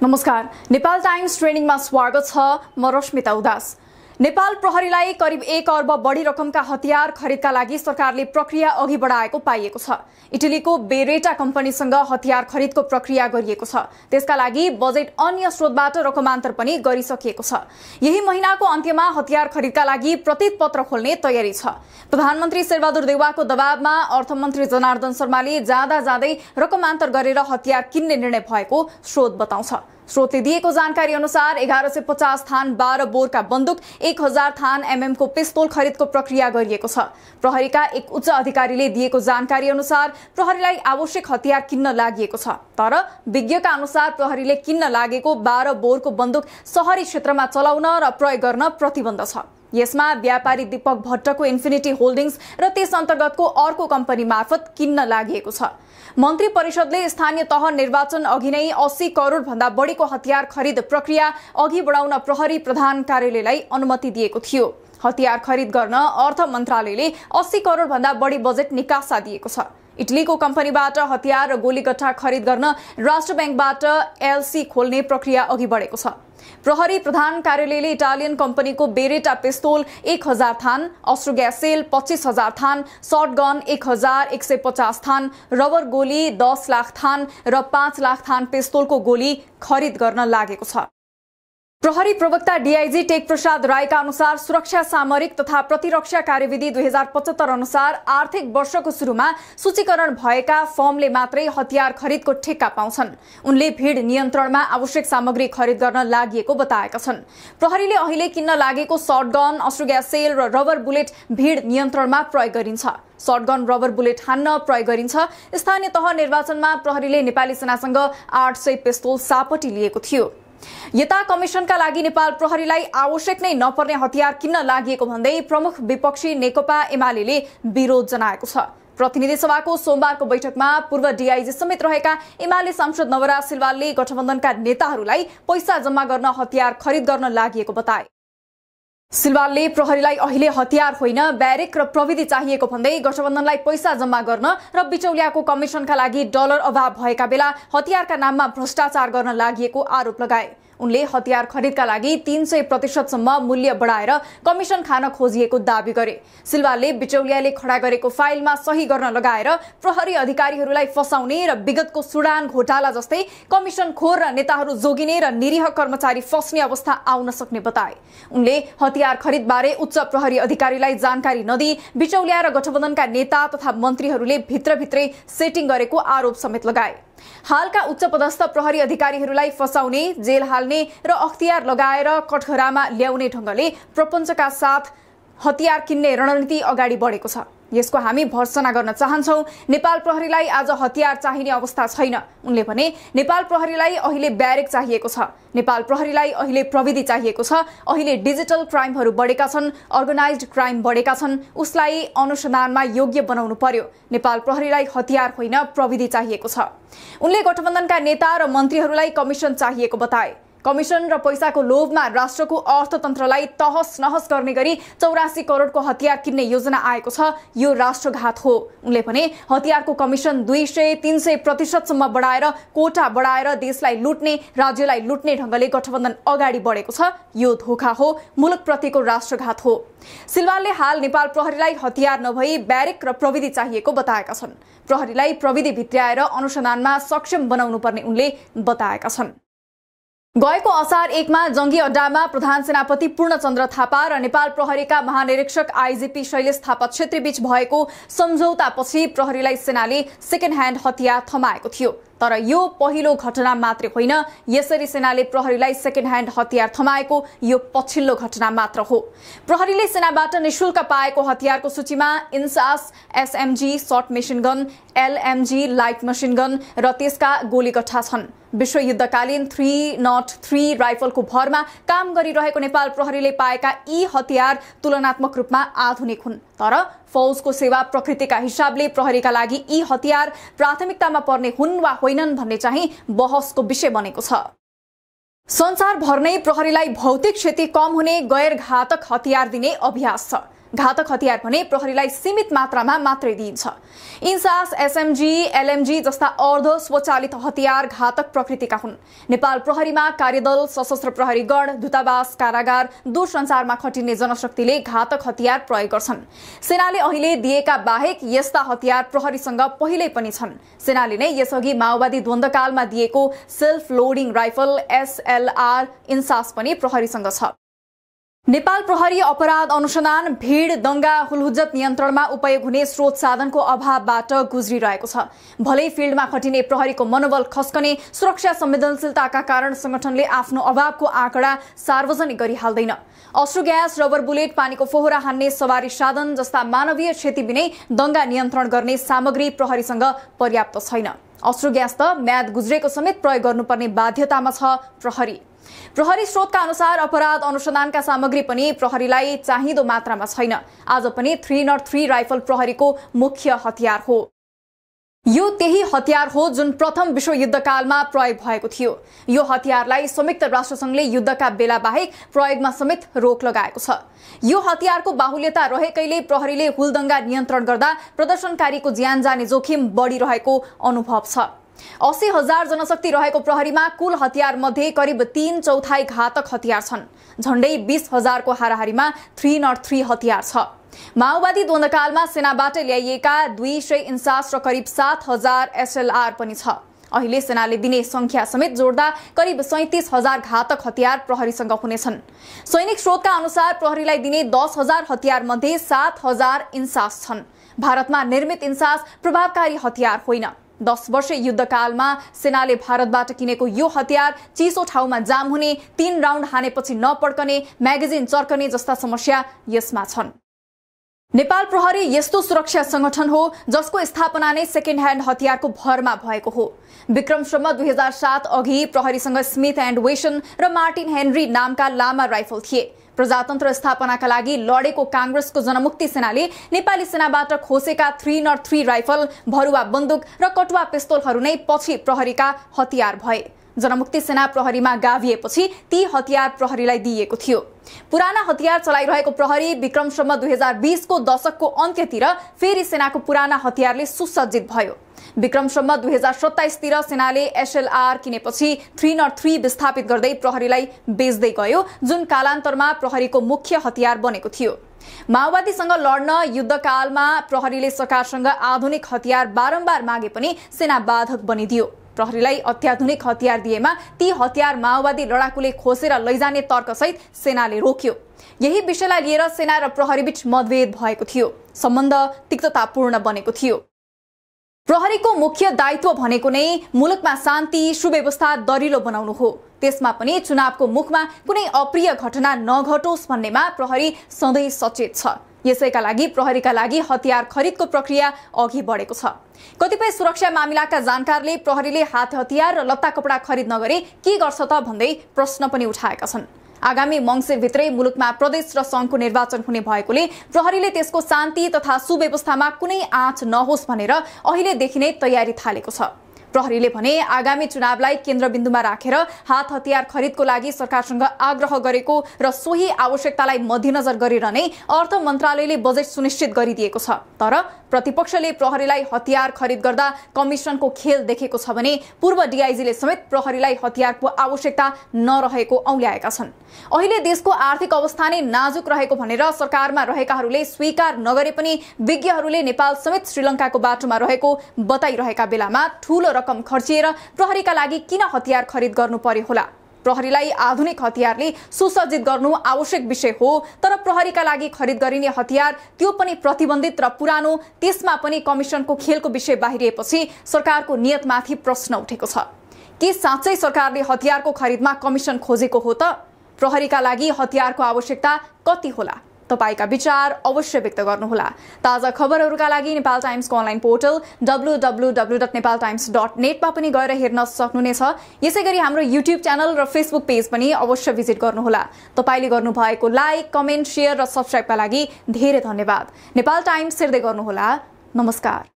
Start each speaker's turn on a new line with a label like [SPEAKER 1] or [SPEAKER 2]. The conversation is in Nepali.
[SPEAKER 1] नमस्कार, नेपाल टाइम्स ट्रेनिङमा स्वागत छ। म रश्मिता उदास। नेपाल प्रहरीलाई करिब 1 अर्ब बढी रकमका हतियार खरिदका लागि सरकारले प्रक्रिया अघि बढाएको पाइएको छ। इटलीको बेरेटा कम्पनीसँग हतियार खरिदको प्रक्रिया गरिएको छ। त्यसका लागि बजेट अन्य स्रोतबाट रकमान्तर पनि गरिसकिएको छ। यही महिनाको अन्त्यमा हतियार खरिदका लागि प्रतीत पत्र खोल्ने तयारी छ। प्रधानमन्त्री शेरबहादुर देउवाको दबावमा अर्थमन्त्री जनार्दन शर्माले जाँदै रकमान्तर गरेर हतियार किन्ने निर्णय भएको स्रोत बताउँछ। स्रोतले दिएको जानकारी अनुसार 1150 थान 12 बोरका बन्दुक, 1000 थान MM को पिस्तोल खरिदको प्रक्रिया गरिएको छ। प्रहरीका एक उच्च अधिकारीले दिएको जानकारी अनुसार प्रहरीलाई आवश्यक हतियार किन्न लागिएको छ। तर विज्ञका अनुसार प्रहरीले किन्न लागेको 12 बोरको बन्दुक शहरी क्षेत्रमा चलाउन र प्रयोग गर्न प्रतिबन्ध छ। यसमा व्यापारी दीपक भट्टको इन्फिनिटी होल्डिंग्स र त्यस अन्तर्गतको अर्को कम्पनी मार्फत किन्न लागेको छ। मन्त्री परिषदले स्थानीय तह निर्वाचन अघि नै 80 करोड भन्दा बढीको हतियार खरिद प्रक्रिया अघि बढाउन प्रहरी प्रधान कार्यालयलाई अनुमति दिएको थियो। हतियार खरिद गर्न अर्थ मन्त्रालयले 80 करोड भन्दा बढी बजेट निकासा दिएको छ। इटलीको कम्पनीबाट हतियार र गोलीगट्टा खरिद गर्न राष्ट्र बैंकबाट LC खोल्ने प्रक्रिया अघि बढेको छ। प्रहरी प्रधान कार्यालयले इटालियन कम्पनीको बेरेटा पिस्तोल 1000 थान, अस्त्र ग्यास सेल 25,000 थान, शॉटगन 1150 थान, रबर गोली 10 लाख थान र 5 लाख थान पिस्तोलको गोली खरिद गर्न लागेको छ। प्रहरी प्रवक्ता DIG टेक प्रसाद रायका अनुसार सुरक्षा सामरिक तथा प्रतिरक्षा कार्यविधि 2075 अनुसार आर्थिक वर्षको सुरुमा सूचीकरण भएका फर्मले मात्रै हतियार खरिदको ठेक्का पाउँछन्। उनले भीड नियन्त्रणमा आवश्यक सामग्री खरिद गर्न लागिएको बताएका छन्। प्रहरीले अहिले किन्न लागेको शॉटगन, अस्त्र ग्यास सेल र रबर बुलेट भीड नियन्त्रणमा प्रयोग गरिन्छ। शॉटगन, रबर बुलेट हान्न प्रयोग गरिन्छ। स्थानीय तह निर्वाचनमा प्रहरीले नेपाली सेनासँग 800 पिस्तोल सापटी लिएको थियो। यता कमिसनका लागि नेपाल प्रहरीलाई आवश्यक नै नपर्ने हतियार किन्न लागिएको भन्दै प्रमुख विपक्षी नेकपा एमालेले विरोध जनाएको छ। प्रतिनिधि सभाको सोमबारको बैठकमा पूर्व DIG समेत रहेका एमाले सांसद नवराज सिलवालले गठबन्धनका नेताहरूलाई पैसा जम्मा गर्न हतियार खरिद गर्न लागिएको बताए। सिलवालले प्रहरीलाई अहिले हतियार होइन, ब्यारेक र प्रविधि चाहिएको भन्दै गठबन्धनलाई पैसा जम्मा गर्न र बिचौलियाको कमिसनका लागि डलर अभाव भएका बेला हतियारका नाममा भ्रष्टाचार गर्न लागिएको आरोप लगाए। उनले हतियार खरिदका लागि 300% सम्म मूल्य बढाएर कमिसन खान खोजिएको दावी गरे। सिलवालले बिचौलियाले खडा गरेको फाइलमा सही गर्न लगाएर प्रहरी अधिकारीहरूलाई फसाउने र विगतको सुडान घोटाला जस्तै कमिसन खोर र नेताहरू जोगिने र निरीह कर्मचारी फस्ने अवस्था आउन सक्ने बताए। उनले हतियार खरिदबारे उच्च प्रहरी अधिकारीलाई जानकारी नदिई बिचौलिया र गठबन्धनका नेता तथा मन्त्रीहरूले भित्रभित्रै सेटिङ गरेको आरोप समेत लगाए। हालका उच्च पदस्थ प्रहरी अधिकारीहरूलाई फसाउने, जेल हाल्ने र अख्तियार लगाएर कठघरामा ल्याउने ढंगले प्रपञ्चका साथ हतियार किन्ने रणनीति अगाडि बढेको छ। यसको हामी भर्त्सना गर्न चाहन्छौं। नेपाल प्रहरीलाई आज हतियार चाहिने अवस्था छैन। उनले भने नेपाल प्रहरीलाई अहिले ब्यारेक चाहिएको छ। नेपाल प्रहरीलाई अहिले प्रविधि चाहिएको छ। अहिले डिजिटल क्राइमहरू बढेका छन्, अर्गनाइज्ड क्राइम बढेका छन्। उसलाई अनुसन्धानमा योग्य बनाउनु पर्यो। नेपाल प्रहरीलाई हतियार होइन, प्रविधि चाहिएको छ। उनले गठबन्धनका नेता र मन्त्रीहरूलाई कमिसन चाहिएको बताए। कमिसन र पैसाको लोभमा राष्ट्रको अर्थतन्त्रलाई तहस नहस गर्ने गरी 84 करोडको हतियार किन्ने योजना आएको छ। यो राष्ट्रघात हो। उनले भने हतियारको कमिसन 200-300% सम्म बढाएर कोटा बढाएर देशलाई लुट्ने, राज्यलाई लुट्ने ढंगले गठबन्धन अगाडि बढेको छ। यो धोखा हो, मुलुकप्रतिको राष्ट्रघात हो। सिलवालले हाल नेपाल प्रहरीलाई हतियार नभई ब्यारेक र प्रविधि चाहिएको बताएका छन्। प्रहरीलाई प्रविधि भित्र्याएर अनुसन्धानमा सक्षम बनाउनु पर्ने उनले बताएका छन्। गएको असार 1 मा जंगी अड्डामा प्रधान सेनापति पूर्णचन्द्र थापा र नेपाल प्रहरीका महानिरीक्षक IGP शैलेश थापा छेत्री बीच भएको सम्झौतापछि प्रहरीलाई सेनाले सेकेन्ड ह्यान्ड हतियार थमाएको थियो। तर यो पहिलो घटना मात्रै होइन। यसरी सेनाले प्रहरीलाई सेकेन्ड ह्यान्ड हतियार थमाएको यो पछिल्लो घटना मात्र हो। प्रहरीले सेनाबाट निशुल्क पाएको हतियारको सूचीमा इन्सास SMG सर्ट machine gun, LMG light machine gun र त्यसका गोलीगट्ठा छन्। विश्वयुद्धकालीन 303 राइफलको भरमा काम गरिरहेको नेपाल प्रहरीले पाएका यी हतियार तुलनात्मक रूपमा आधुनिक हुन्। तर फौजको सेवा प्रकृतिका हिसाबले प्रहरीका लागि यी हतियार प्राथमिकतामा पर्ने हुन् वा होइनन् भन्ने चाहिँ बहसको विषय बनेको छ। संसारभर नै प्रहरीलाई भौतिक क्षति कम हुने गैर घातक हतियार दिने अभ्यास छ। घातक हतियार भने प्रहरीलाई सीमित मात्रामा मात्रै दिइन्छ। इन्सास, एसएमजी, एलएमजी जस्ता अर्ध स्वचालित हतियार घातक प्रकृतिका हुन्। नेपाल प्रहरीमा कार्यदल, सशस्त्र प्रहरी गण, दूतावास, कारागार, दूरसञ्चारमा खटिने जनशक्तिले घातक हतियार प्रयोग गर्छन्। सेनाले अहिले दिएका बाहेक यस्ता हतियार प्रहरीसँग पहिल्यै पनि छन्। सेनाले नै यसअघि माओवादी द्वन्द्वकालमा दिएको सेल्फ लोडिङ राइफल SLR इन्सास पनि प्रहरीसँग छ। नेपाल प्रहरी अपराध अनुसन्धान भीड़, दंगा, हुलहुज्जत नियन्त्रणमा उपयोग हुने स्रोत साधनको अभावबाट गुज्रिरहेको छ। भलै फिल्डमा खटिने प्रहरीको मनोबल खस्कने, सुरक्षा संवेदनशीलताका कारण संगठनले आफ्नो अभावको आँकडा सार्वजनिक गरिहाल्दैन। अश्रु ग्यास, रबर बुलेट, पानीको फोहरा हान्ने सवारी साधन जस्ता मानवीय क्षति बिनै दंगा नियन्त्रण गर्ने सामग्री प्रहरीसँग पर्याप्त छैन। अश्रु ग्यास त म्याद गुज्रेको समेत प्रयोग गर्नुपर्ने बाध्यतामा छ प्रहरी। प्रहरी स्रोतका अनुसार अपराध अनुसन्धानका सामग्री पनि प्रहरीलाई चाहिँदो मात्रामा छैन। आज पनि 303 राइफल प्रहरीको मुख्य हतियार हो। यो त्यही हतियार हो जुन प्रथम विश्वयुद्धकालमा प्रयोग भएको थियो। यो हतियारलाई संयुक्त राष्ट्रसंघले युद्धका बेला बाहेक प्रयोगमा समेत रोक लगाएको छ। यो हतियारको बाहुल्यता रहेकैले प्रहरीले हुलदंगा नियन्त्रण गर्दा प्रदर्शनकारीको ज्यान जाने जोखिम बढिरहेको अनुभव छ। 80,000 जनशक्ति रहेको प्रहरीमा कुल हतियार मध्ये करिब 3/4 घातक हतियार छन्। झण्डै 20,000 को हाराहारीमा 303 हतियार छ। माओवादी द्वन्द्वकालमा सेनाबाट ल्याइएका 200 इन्सास र करिब 7,000 SLR पनि छ। अहिले सेनाले दिने संख्या समेत जोड्दा करिब 37,000 घातक हतियार प्रहरीसँग हुनेछन्। सैनिक स्रोतका अनुसार प्रहरीलाई दिने 10,000 हतियार मध्ये 7,000 इन्सास छन्। भारतमा निर्मित इन्सास प्रभावकारी हतियार होइन। 10 वर्ष युद्धकालमा सेनाले भारतबाट किनेको यो हतियार चिसो ठाउँमा जाम हुने, 3 राउन्ड हानेपछि नपड्कने, म्यागजिन चर्कने जस्ता समस्या यसमा छन्। नेपाल प्रहरी यस्तो सुरक्षा संगठन हो जसको स्थापना नै सेकेन्ड ह्यान्ड हतियारको भरमा भएको हो। विक्रमसम्म 2007 अघि प्रहरीसँग स्मिथ एन्ड वेसन र मार्टिन हेनरी नामका लामा राइफल थिए। प्रजातन्त्र स्थापनाका लागि लडेको कांग्रेसको जनमुक्ति सेनाले नेपाली सेनाबाट खोसेका 303 राइफल, भरुवा बन्दुक र कटुवा पिस्तोलहरू नै पछि प्रहरीका हतियार भए। जनमुक्ति सेना प्रहरीमा गाभिएपछि ती हतियार प्रहरीलाई दिइएको थियो। पुराना हतियार चलाइरहेको प्रहरी विक्रमसम्म 2020 को दशकको अन्त्यतिर फेरि सेनाको पुराना हतियारले सुसज्जित भयो। विक्रमसम्म 2027 तिर सेनाले SLR किनेपछि 303 विस्थापित गर्दै प्रहरीलाई बेच्दै गयो, जुन कालान्तरमा प्रहरीको मुख्य हतियार बनेको थियो। माओवादीसँग लड्न युद्धकालमा प्रहरीले सरकारसँग आधुनिक हतियार बारम्बार मागे पनि सेना बाधक बनिदियो। प्रहरीलाई अत्याधुनिक हतियार दिएमा ती हतियार माओवादी लडाकुले खोसेर लैजाने तर्कसहित सेनाले रोक्यो। यही विषयलाई लिएर सेना र प्रहरीबीच मतभेद भएको थियो। सम्बन्ध तिक्ततापूर्ण बनेको थियो। प्रहरीको मुख्य दायित्व भनेको नै मुलुकमा शान्ति, सुव्यवस्था दरिलो बनाउनु हो। त्यसमा पनि चुनावको मुखमा कुनै अप्रिय घटना नघटोस् भन्नेमा प्रहरी सधैँ सचेत छ। यसैका लागि प्रहरीका लागि हतियार खरिदको प्रक्रिया अघि बढेको छ। कतिपय सुरक्षा मामिलाका जानकारले प्रहरीले हात हतियार र लत्ता कपडा खरिद नगरे के गर्छ त भन्दै प्रश्न पनि उठाएका छन्। आगामी मङ्सिरभित्रै मुलुकमा प्रदेश र संघको निर्वाचन हुने भएकोले प्रहरीले त्यसको शान्ति तथा सुव्यवस्थामा कुनै आँच नहोस् भनेर अहिलेदेखि नै तयारी थालेको छ। प्रहरीले भने आगामी चुनावलाई केन्द्रबिन्दुमा राखेर हात हतियार खरिदको लागि सरकारसँग आग्रह गरेको र सोही आवश्यकतालाई मध्यनजर गरेर नै अर्थ मन्त्रालयले बजेट सुनिश्चित गरिदिएको छ। तर प्रतिपक्षले प्रहरीलाई हतियार खरिद गर्दा कमिसनको खेल देखेको छ भने पूर्व डीआईजीले समेत प्रहरीलाई हतियारको आवश्यकता नरहेको औल्याएका छन्। अहिले देशको आर्थिक अवस्था नै नाजुक रहेको भनेर सरकारमा रहेकाहरूले स्वीकार नगरे पनि विज्ञहरूले नेपाल समेत श्रीलङ्काको बाटोमा रहेको बताइरहेका बेलामा ठूलो रकम खर्चिएर प्रहरीका लागि किन हतियार खरिद गर्नु पर्यो होला? प्रहरीलाई आधुनिक हतियारले सुसज्जित गर्नु आवश्यक विषय हो, तर प्रहरीका लागि खरिद गरिने हतियार त्यो पनि प्रतिबन्धित र पुरानो, त्यसमा पनि कमिसनको खेलको विषय बाहिरिएपछि सरकारको नियतमाथि प्रश्न उठेको छ। के साँच्चै सरकारले हतियारको खरिदमा कमिसन खोजेको हो त? प्रहरीका लागि हतियारको आवश्यकता कति होला? तपाईका विचार अवश्य व्यक्त गर्नुहोला। ताजा खबरहरूका लागि नेपाल टाइम्सको अनलाइन पोर्टल www.nepaltimes.net मा पनि गएर हेर्न सक्नुहुनेछ। यसैगरी हाम्रो युट्युब च्यानल र फेसबुक पेज पनि अवश्य भिजिट गर्नुहोला। तपाईले गर्नुभएको लाइक, कमेन्ट, शेयर र सब्स्क्राइबका लागि धेरै धन्यवाद। नेपाल टाइम्स हेर्दै गर्नुहोला। नमस्कार।